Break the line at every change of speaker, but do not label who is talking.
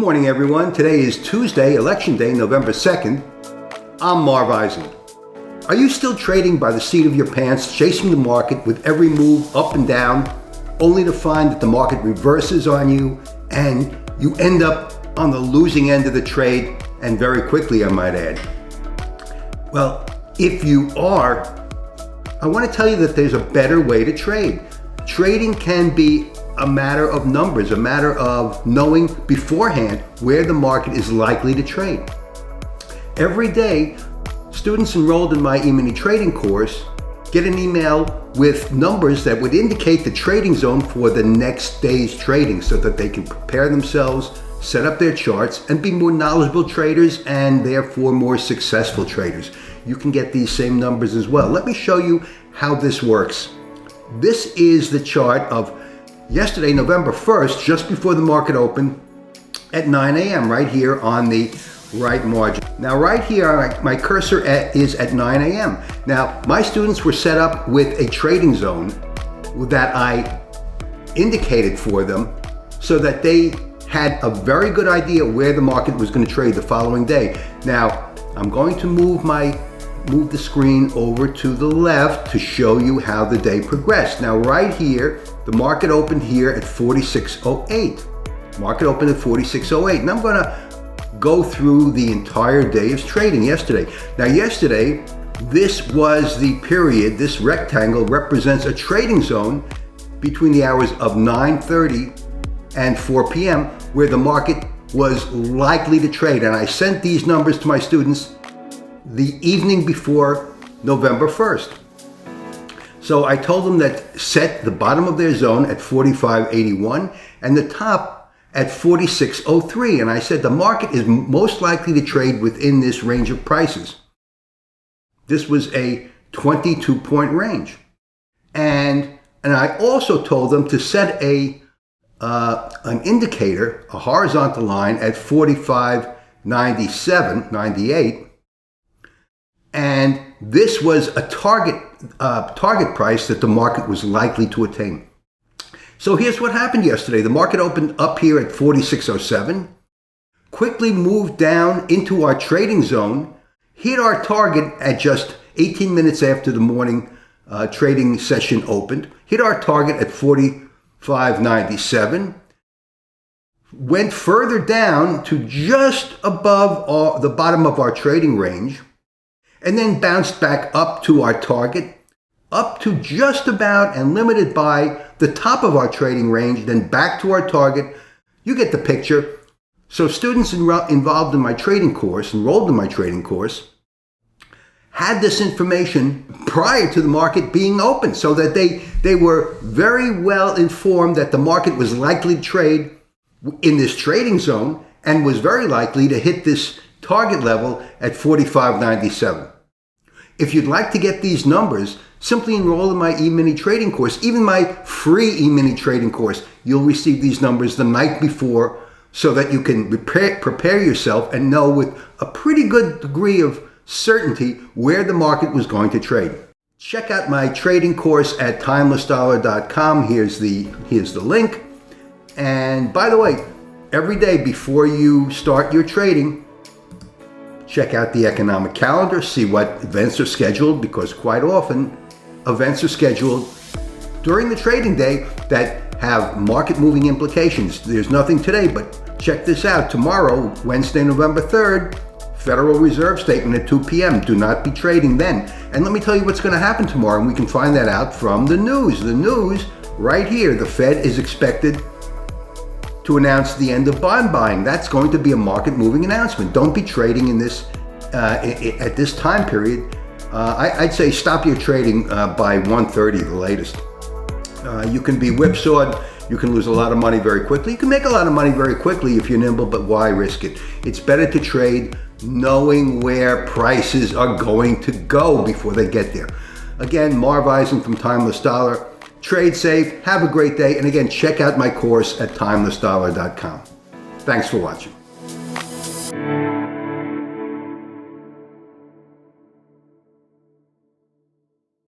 Good morning, everyone. Today is Tuesday, Election Day, November 2nd. I'm Marv Eisen. Are you still trading by the seat of your pants, chasing the market with every move up and down, only to find that the market reverses on you and you end up on the losing end of the trade, and very quickly, I might add? Well, if you are, I want to tell you that there's a better way to trade. Trading can be a matter of numbers, a matter of knowing beforehand where the market is likely to trade. Every day, students enrolled in my E-mini trading course get an email with numbers that would indicate the trading zone for the next day's trading so that they can prepare themselves, set up their charts, and be more knowledgeable traders and therefore more successful traders. You can get these same numbers as well. Let me show you how this works. This is the chart of yesterday, November 1st, just before the market opened at 9 a.m. right here on the right margin. Now right here, my cursor is at 9 a.m. Now my students were set up with a trading zone that I indicated for them so that they had a very good idea where the market was going to trade the following day. Now I'm going to move the screen over to the left to show you how the day progressed. Now right here, the market opened here at 46.08. Market opened at 46.08, and I'm going to go through the entire day of trading yesterday. Now yesterday, this was the period, this rectangle represents a trading zone between the hours of 9:30 and 4 p.m. where the market was likely to trade. And I sent these numbers to my students the evening before November 1st. So I told them that set the bottom of their zone at 45.81 and the top at 46.03. And I said the market is most likely to trade within this range of prices. This was a 22-point range. And I also told them to set an indicator, a horizontal line at 45.97, and this was a target price that the market was likely to attain. So here's what happened yesterday. The market opened up here at 46.07, quickly moved down into our trading zone, hit our target at just 18 minutes after the morning trading session opened, hit our target at 45.97, went further down to just above the bottom of our trading range, and then bounced back up to our target, up to just about and limited by the top of our trading range, then back to our target. You get the picture. So students enrolled in my trading course, had this information prior to the market being open so that they were very well informed that the market was likely to trade in this trading zone and was very likely to hit this target level at 45.97. If you'd like to get these numbers, simply enroll in my E-mini trading course, even my free E-mini trading course. You'll receive these numbers the night before so that you can prepare yourself and know with a pretty good degree of certainty where the market was going to trade. Check out my trading course at timelessdollar.com. Here's the link. And by the way, every day before you start your trading, check out the economic calendar, see what events are scheduled, because quite often events are scheduled during the trading day that have market moving implications. There's nothing today, but check this out. Tomorrow, Wednesday, November 3rd, Federal Reserve statement at 2 p.m. Do not be trading then. And let me tell you what's going to happen tomorrow, and we can find that out from the news. The news right here, the Fed is expected to announce the end of bond buying. That's going to be a market moving announcement. Don't be trading in this at this time period. I'd say stop your trading by 1:30 the latest. You can be whipsawed. You can lose a lot of money very quickly. You can make a lot of money very quickly if you're nimble, but why risk it? It's better to trade knowing where prices are going to go before they get there. Again, Marv Eisen from Timeless Dollar. Trade safe, have a great day, and again, check out my course at timelessdollar.com. Thanks for watching.